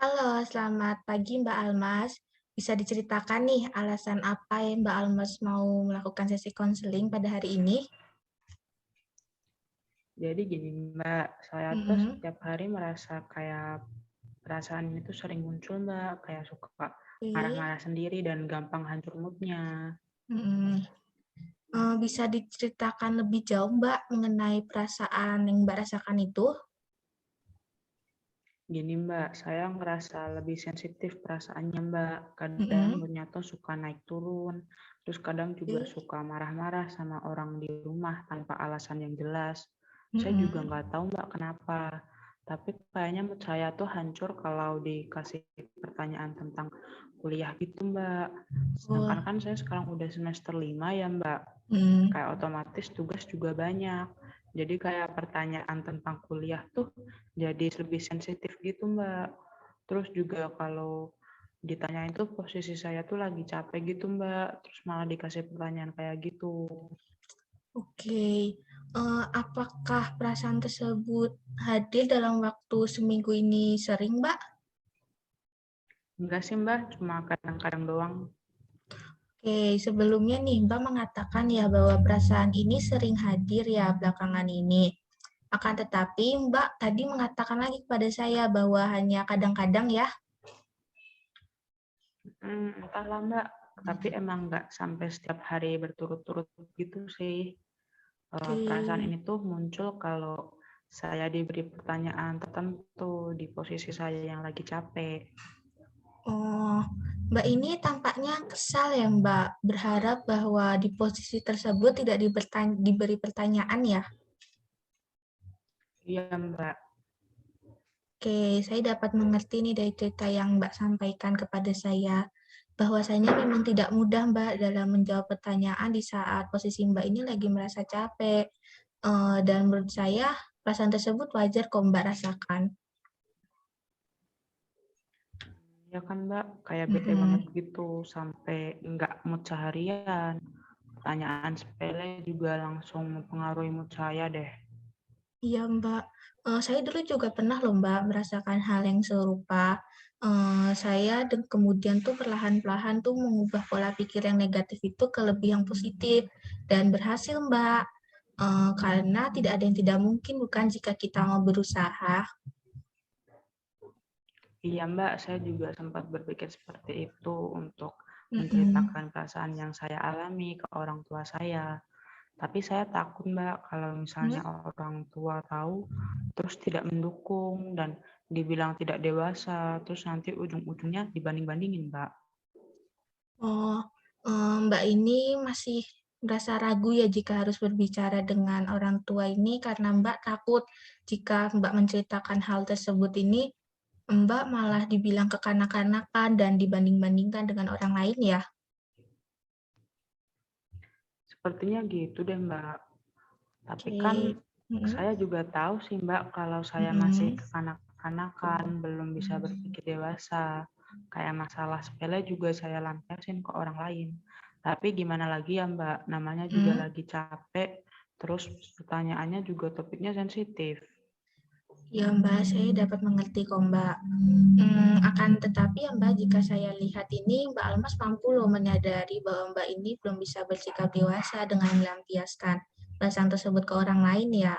Halo, selamat pagi Mbak Almas. Bisa diceritakan nih alasan apa yang Mbak Almas mau melakukan sesi konseling pada hari ini? Jadi gini Mbak, saya tuh Mm-mm. setiap hari merasa kayak perasaan ini tuh sering muncul Mbak, kayak suka Oke. marah-marah sendiri dan gampang hancur moodnya. Mm-mm. Bisa diceritakan lebih jauh Mbak mengenai perasaan yang Mbak rasakan itu? Gini Mbak, saya ngerasa lebih sensitif perasaannya Mbak. Kadang Mm-mm. moodnya tuh suka naik turun, terus kadang juga Oke. suka marah-marah sama orang di rumah tanpa alasan yang jelas. Saya juga Mm-mm. nggak tahu Mbak kenapa. Tapi kayaknya mood saya tuh hancur kalau dikasih pertanyaan tentang kuliah gitu Mbak. Oh. Sedangkan kan saya sekarang udah semester 5 ya Mbak. Mm. Kayak otomatis tugas juga banyak. Jadi kayak pertanyaan tentang kuliah tuh jadi lebih sensitif gitu Mbak. Terus juga kalau ditanyain tuh posisi saya tuh lagi capek gitu Mbak. Terus malah dikasih pertanyaan kayak gitu. Oke. Apakah perasaan tersebut hadir dalam waktu seminggu ini sering Mbak? Enggak sih Mbak, cuma kadang-kadang doang. Oke, sebelumnya nih Mbak mengatakan ya bahwa perasaan ini sering hadir ya belakangan ini. Akan tetapi Mbak tadi mengatakan lagi kepada saya bahwa hanya kadang-kadang ya. Entahlah Mbak, tapi emang nggak sampai setiap hari berturut-turut gitu sih. Perasaan Oke. ini tuh muncul kalau saya diberi pertanyaan tertentu di posisi saya yang lagi capek. Oh, Mbak ini tampaknya kesal ya Mbak, berharap bahwa di posisi tersebut tidak diberi pertanyaan ya. Iya Mbak. Oke, saya dapat mengerti nih dari cerita yang Mbak sampaikan kepada saya. Bahwasanya memang tidak mudah Mbak dalam menjawab pertanyaan di saat posisi Mbak ini lagi merasa capek. Dan menurut saya perasaan tersebut wajar kok Mbak rasakan. Ya kan Mbak, kayak bete banget Mm-mm. gitu sampai nggak mood seharian. Pertanyaan sepele juga langsung mempengaruhi mood saya deh. Iya Mbak, saya dulu juga pernah loh Mbak merasakan hal yang serupa. Saya dan kemudian tuh perlahan-lahan tuh mengubah pola pikir yang negatif itu ke lebih yang positif dan berhasil Mbak. Karena tidak ada yang tidak mungkin bukan jika kita mau berusaha. Iya Mbak, saya juga sempat berpikir seperti itu untuk Mm-mm. menceritakan perasaan yang saya alami ke orang tua saya. Tapi saya takut Mbak kalau misalnya Hmm? orang tua tahu terus tidak mendukung dan dibilang tidak dewasa, terus nanti ujung-ujungnya dibanding-bandingin Mbak. Oh, Mbak ini masih merasa ragu ya jika harus berbicara dengan orang tua ini karena Mbak takut jika Mbak menceritakan hal tersebut ini, Mbak malah dibilang kekanak-kanakan dan dibanding-bandingkan dengan orang lain ya? Sepertinya gitu deh Mbak. Tapi kan Oke. Mm-mm. saya juga tahu sih Mbak kalau saya masih Mm-mm. kekanak-kanakan, belum bisa berpikir dewasa. Kayak masalah sepele juga saya lampiasin ke orang lain. Tapi gimana lagi ya Mbak, namanya juga Mm. lagi capek, terus pertanyaannya juga topiknya sensitif. Ya Mbak, saya dapat mengerti kok Mbak. Akan tetapi ya Mbak, jika saya lihat ini, Mbak Almas mampu loh menyadari bahwa Mbak ini belum bisa bersikap dewasa dengan melampiaskan perasaan tersebut ke orang lain ya.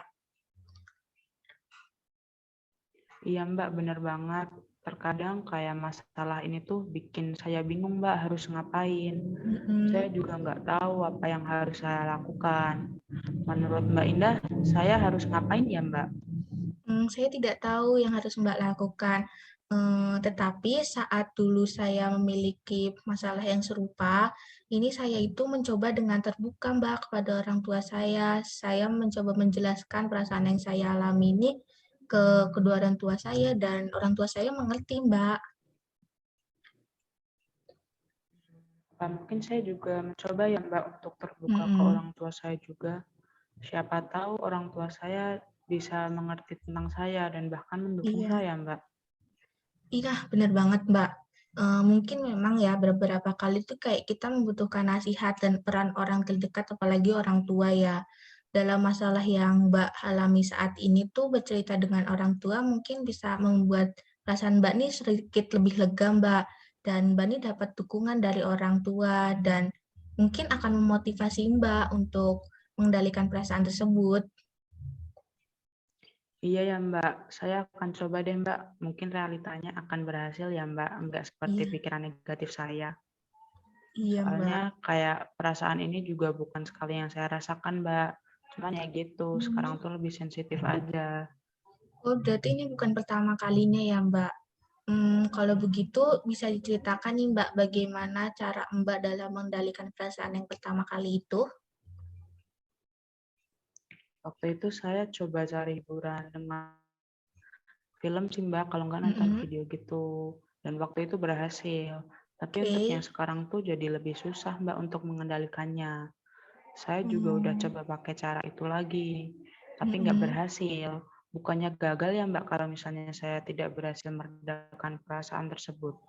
Iya Mbak, bener banget. Terkadang kayak masalah ini tuh bikin saya bingung Mbak harus ngapain. Saya Mm-mm. juga nggak tahu apa yang harus saya lakukan. Menurut Mbak Indah, saya harus ngapain ya Mbak? Saya tidak tahu yang harus Mbak lakukan. Tetapi saat dulu saya memiliki masalah yang serupa, ini saya itu mencoba dengan terbuka Mbak kepada orang tua saya. Saya mencoba menjelaskan perasaan yang saya alami ini ke kedua orang tua saya dan orang tua saya mengerti Mbak. Mungkin saya juga mencoba ya Mbak untuk terbuka ke Mm-mm. orang tua saya juga. Siapa tahu orang tua saya bisa mengerti tentang saya dan bahkan mendukung Iya. saya Mbak. Iya, benar banget, Mbak. Mungkin memang ya beberapa kali tuh kayak kita membutuhkan nasihat dan peran orang terdekat, apalagi orang tua ya. Dalam masalah yang Mbak alami saat ini tuh bercerita dengan orang tua mungkin bisa membuat perasaan Mbak nih sedikit lebih lega, Mbak, dan Mbak nih dapat dukungan dari orang tua dan mungkin akan memotivasi Mbak untuk mengendalikan perasaan tersebut. Iya ya Mbak, saya akan coba deh Mbak. Mungkin realitanya akan berhasil ya Mbak, enggak seperti Iya, pikiran negatif saya. iya, Soalnya Mbak. kayak perasaan ini juga bukan sekali yang saya rasakan Mbak. Cuman ya gitu, sekarang Hmm. tuh lebih sensitif aja. Oh, berarti ini bukan pertama kalinya ya, Mbak? Kalau begitu bisa diceritakan nih, Mbak, bagaimana cara Mbak dalam mengendalikan perasaan yang pertama kali itu? Waktu itu saya coba cari hiburan dengan film sih Mbak, kalau nggak nonton Mhm, video gitu. Dan waktu itu berhasil. Tapi untuk yang oke. sekarang tuh jadi lebih susah Mbak untuk mengendalikannya. Saya juga udah Mmm, coba pakai cara itu lagi, tapi nggak mhm. berhasil. Bukannya gagal ya Mbak kalau misalnya saya tidak berhasil meredakan perasaan tersebut.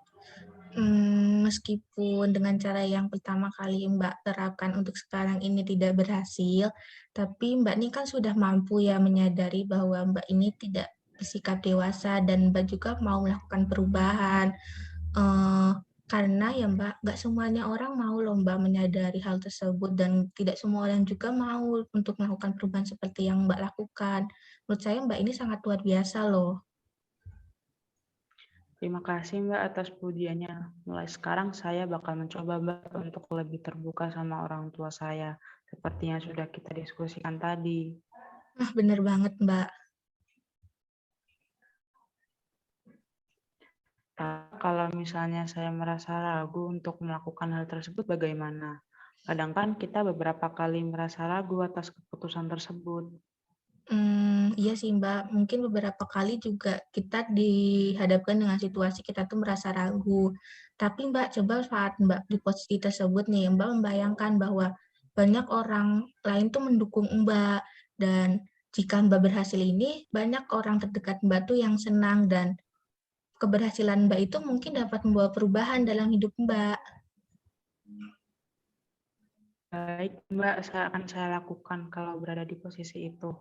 Meskipun dengan cara yang pertama kali Mbak terapkan untuk sekarang ini tidak berhasil, tapi Mbak ini kan sudah mampu ya menyadari bahwa Mbak ini tidak bersikap dewasa dan Mbak juga mau melakukan perubahan. Eee, karena ya Mbak, nggak semuanya orang mau loh Mbak menyadari hal tersebut dan tidak semua orang juga mau untuk melakukan perubahan seperti yang Mbak lakukan. Menurut saya Mbak ini sangat luar biasa loh. Terima kasih Mbak atas pujiannya. Mulai sekarang saya bakal mencoba Mbak untuk lebih terbuka sama orang tua saya, seperti yang sudah kita diskusikan tadi. Ah, bener banget Mbak. Kalau misalnya saya merasa ragu untuk melakukan hal tersebut, bagaimana? Kadang kan kita beberapa kali merasa ragu atas keputusan tersebut. Iya sih, Mbak. Mungkin beberapa kali juga kita dihadapkan dengan situasi kita tuh merasa ragu. Tapi Mbak, coba saat Mbak di posisi tersebut nih, Mbak membayangkan bahwa banyak orang lain tuh mendukung Mbak, dan jika Mbak berhasil ini, banyak orang terdekat Mbak tuh yang senang dan keberhasilan Mbak itu mungkin dapat membawa perubahan dalam hidup Mbak. Baik, Mbak, saya lakukan kalau berada di posisi itu.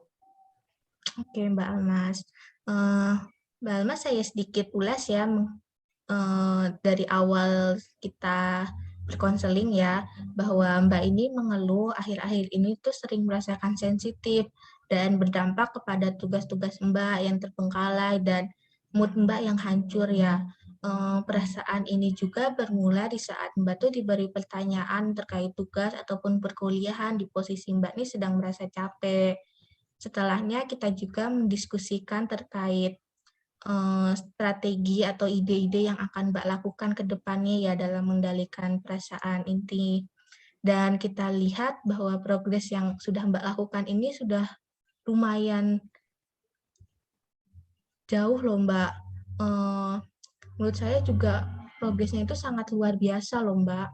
Oke, Mbak Almas. Eh, Mbak Almas, saya sedikit ulas ya dari awal kita berkonseling ya, bahwa Mbak ini mengeluh akhir-akhir ini tuh sering merasakan sensitif dan berdampak kepada tugas-tugas Mbak yang terbengkalai dan mood Mbak yang hancur ya. Perasaan ini juga bermula di saat Mbak tuh diberi pertanyaan terkait tugas ataupun perkuliahan di posisi Mbak ini sedang merasa capek. Setelahnya kita juga mendiskusikan terkait strategi atau ide-ide yang akan Mbak lakukan ke depannya ya dalam mengendalikan perasaan inti. Dan kita lihat bahwa progres yang sudah Mbak lakukan ini sudah lumayan jauh loh Mbak. Eee, menurut saya juga progresnya itu sangat luar biasa loh Mbak.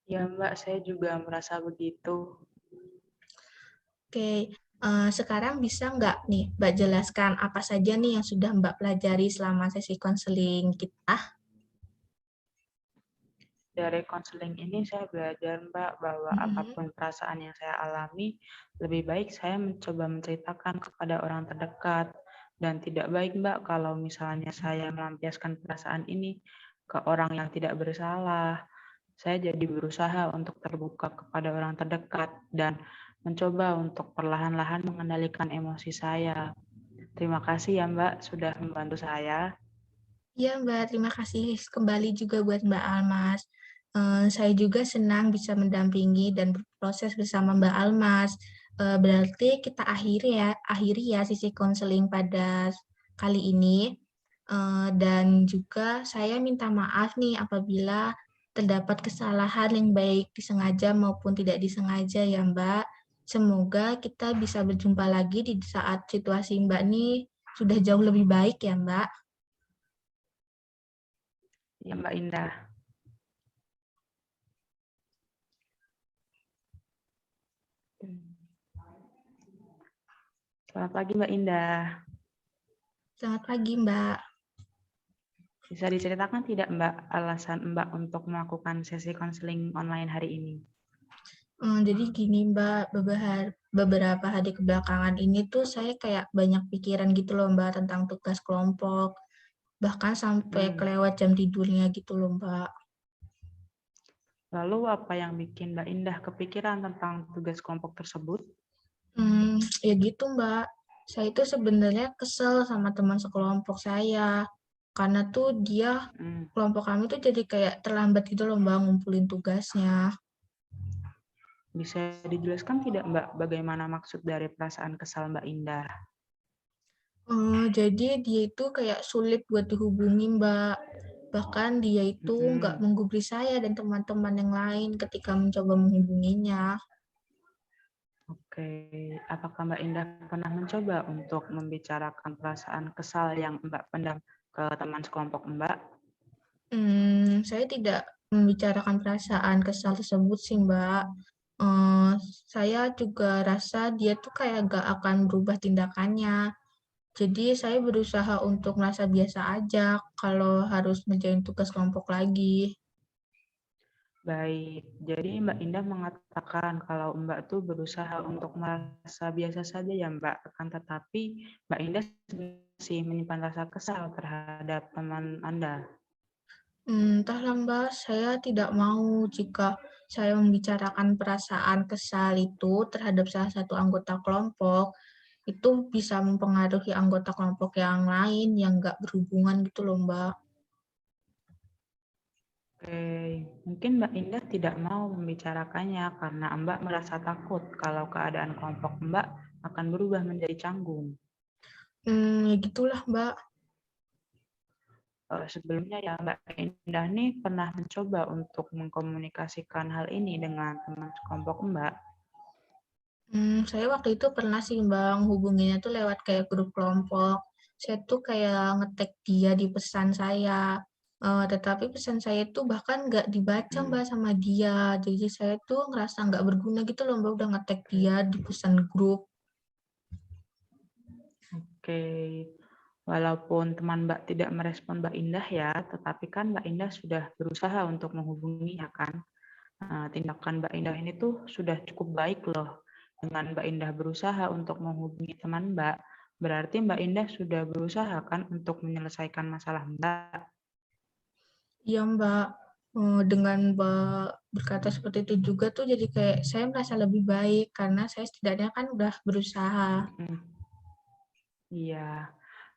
Ya, Mbak, saya juga merasa begitu. Oke, sekarang bisa nggak nih Mbak jelaskan apa saja nih yang sudah Mbak pelajari selama sesi konseling kita? Dari konseling ini saya belajar, Mbak, bahwa Mhm. apapun perasaan yang saya alami, lebih baik saya mencoba menceritakan kepada orang terdekat. Dan tidak baik, Mbak, kalau misalnya saya melampiaskan perasaan ini ke orang yang tidak bersalah. Saya jadi berusaha untuk terbuka kepada orang terdekat dan mencoba untuk perlahan-lahan mengendalikan emosi saya. Terima kasih ya, Mbak, sudah membantu saya. Iya Mbak, terima kasih kembali juga buat Mbak Almas. Saya juga senang bisa mendampingi dan berproses bersama Mbak Almas. Berarti kita akhiri ya sisi konseling pada kali ini. Dan juga saya minta maaf nih apabila terdapat kesalahan yang baik disengaja maupun tidak disengaja ya Mbak. Semoga kita bisa berjumpa lagi di saat situasi Mbak ini sudah jauh lebih baik ya Mbak. Ya, Mbak Indah. Selamat pagi, Mbak Indah. Selamat pagi, Mbak. Bisa diceritakan tidak, Mbak, alasan Mbak untuk melakukan sesi konseling online hari ini? Jadi gini, Mbak, beberapa hari kebelakangan ini tuh saya kayak banyak pikiran gitu loh Mbak tentang tugas kelompok, bahkan sampai Hmm. kelewat jam tidurnya gitu loh Mbak. Lalu apa yang bikin Mbak Indah kepikiran tentang tugas kelompok tersebut? Ya gitu Mbak, saya itu sebenarnya kesel sama teman sekelompok saya, karena tuh dia Hmm. kelompok kami tuh jadi kayak terlambat gitu loh Mbak ngumpulin tugasnya. Bisa dijelaskan tidak Mbak bagaimana maksud dari perasaan kesal Mbak Indah? Jadi dia itu kayak sulit buat dihubungi, Mbak. Bahkan dia itu nggak Hmm. menggubris saya dan teman-teman yang lain ketika mencoba menghubunginya. Oke, apakah Mbak Indah pernah mencoba untuk membicarakan perasaan kesal yang Mbak pendam ke teman sekelompok Mbak? Saya tidak membicarakan perasaan kesal tersebut sih, Mbak. Eee, saya juga rasa dia tuh kayak nggak akan berubah tindakannya. Jadi saya berusaha untuk merasa biasa aja kalau harus ngerjain tugas kelompok lagi. Baik, jadi Mbak Indah mengatakan kalau Mbak tuh berusaha untuk merasa biasa saja ya Mbak, akan tetapi Mbak Indah masih menyimpan rasa kesal terhadap teman Anda. Entahlah Mbak, saya tidak mau jika saya membicarakan perasaan kesal itu terhadap salah satu anggota kelompok, itu bisa mempengaruhi anggota kelompok yang lain yang nggak berhubungan gitu loh Mbak. Oke, mungkin Mbak Indah tidak mau membicarakannya karena Mbak merasa takut kalau keadaan kelompok Mbak akan berubah menjadi canggung. Ya gitulah Mbak. Sebelumnya ya Mbak Indah nih pernah mencoba untuk mengkomunikasikan hal ini dengan teman sekelompok Mbak. Saya waktu itu pernah sih Mbak hubunginnya tuh lewat kayak grup kelompok. Saya tuh kayak nge-tag dia di pesan saya, tetapi pesan saya itu bahkan nggak dibaca Hmm. Mbak sama dia. Jadi saya tuh ngerasa nggak berguna gitu loh Mbak udah nge-tag dia di pesan grup. Oke, walaupun teman Mbak tidak merespon Mbak Indah ya, tetapi kan Mbak Indah sudah berusaha untuk menghubunginya kan. Tindakan Mbak Indah ini tuh sudah cukup baik loh. Dengan Mbak Indah berusaha untuk menghubungi teman Mbak, berarti Mbak Indah sudah berusaha kan untuk menyelesaikan masalah Mbak. Iya Mbak, dengan Mbak berkata seperti itu juga tuh jadi kayak saya merasa lebih baik karena saya setidaknya kan udah berusaha. Mm-mm. Iya,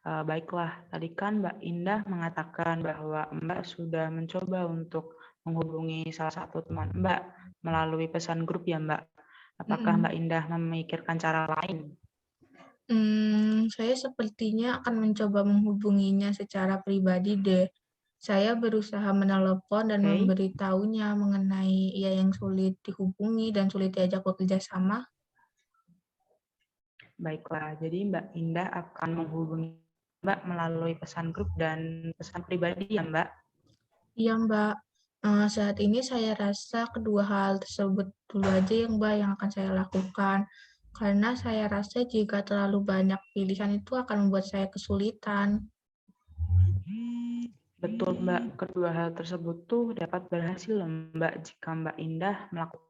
baiklah. Tadi kan Mbak Indah mengatakan bahwa Mbak sudah mencoba untuk menghubungi salah satu teman Mbak melalui pesan grup ya Mbak. Apakah Mhm. Mbak Indah memikirkan cara lain? Saya sepertinya akan mencoba menghubunginya secara pribadi deh. Saya berusaha menelepon dan Oke, memberitahunya mengenai ia yang sulit dihubungi dan sulit diajak bekerja sama. baiklah. Jadi Mbak Indah akan menghubungi Mbak melalui pesan grup dan pesan pribadi ya Mbak. Iya Mbak, saat ini saya rasa kedua hal tersebut dulu aja ya Mbak yang akan saya lakukan. Karena saya rasa jika terlalu banyak pilihan itu akan membuat saya kesulitan. Betul Mbak, kedua hal tersebut tuh dapat berhasil loh Mbak jika Mbak Indah melakukan.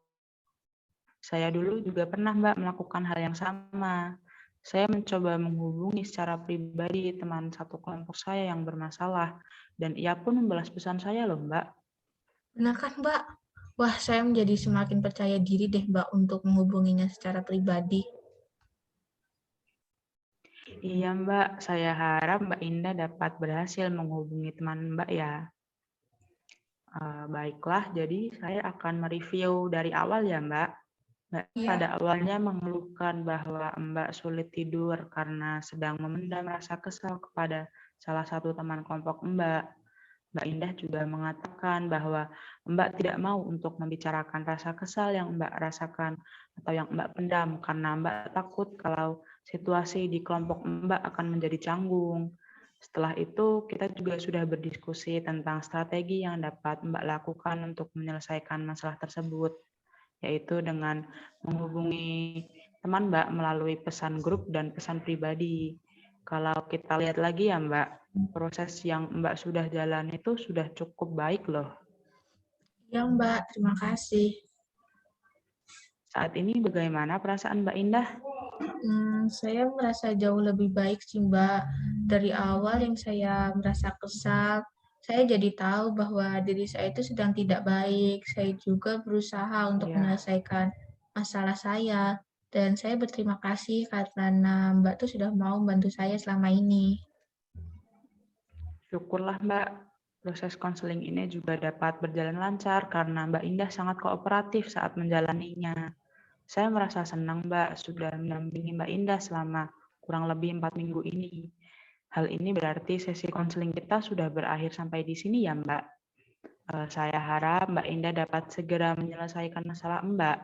Saya dulu juga pernah Mbak melakukan hal yang sama. Saya mencoba menghubungi secara pribadi teman satu kelompok saya yang bermasalah dan ia pun membalas pesan saya loh Mbak. Benar kan Mbak? Wah, saya menjadi semakin percaya diri deh Mbak untuk menghubunginya secara pribadi. Iya Mbak, saya harap Mbak Indah dapat berhasil menghubungi teman Mbak ya. Baiklah, jadi saya akan mereview dari awal ya Mbak. Mbak pada Iya. awalnya mengeluhkan bahwa Mbak sulit tidur karena sedang memendam rasa kesal kepada salah satu teman kelompok Mbak. Mbak Indah juga mengatakan bahwa Mbak tidak mau untuk membicarakan rasa kesal yang Mbak rasakan atau yang Mbak pendam karena Mbak takut kalau situasi di kelompok Mbak akan menjadi canggung. Setelah itu, kita juga sudah berdiskusi tentang strategi yang dapat Mbak lakukan untuk menyelesaikan masalah tersebut, yaitu dengan menghubungi teman Mbak melalui pesan grup dan pesan pribadi. Kalau kita lihat lagi ya Mbak, proses yang Mbak sudah jalan itu sudah cukup baik loh. Iya Mbak, terima kasih. Saat ini bagaimana perasaan Mbak Indah? Saya merasa jauh lebih baik sih, Mbak. Dari awal yang saya merasa kesal, saya jadi tahu bahwa diri saya itu sedang tidak baik. Saya juga berusaha untuk Ya, menyelesaikan masalah saya, dan saya berterima kasih karena Mbak tuh sudah mau membantu saya selama ini. syukurlah Mbak. Proses konseling ini juga dapat berjalan lancar karena Mbak Indah sangat kooperatif saat menjalaninya. Saya merasa senang Mbak sudah mendampingi Mbak Indah selama kurang lebih 4 minggu ini. Hal ini berarti sesi konseling kita sudah berakhir sampai di sini ya Mbak. Saya harap Mbak Indah dapat segera menyelesaikan masalah Mbak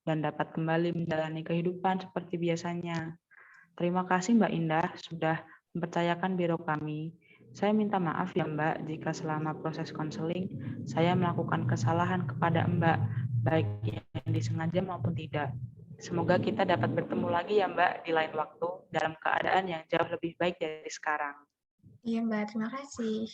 dan dapat kembali menjalani kehidupan seperti biasanya. Terima kasih Mbak Indah sudah mempercayakan biro kami. Saya minta maaf ya Mbak jika selama proses konseling saya melakukan kesalahan kepada Mbak, baik yang disengaja maupun tidak. Semoga kita dapat bertemu lagi ya Mbak di lain waktu dalam keadaan yang jauh lebih baik dari sekarang. Iya, Mbak, terima kasih.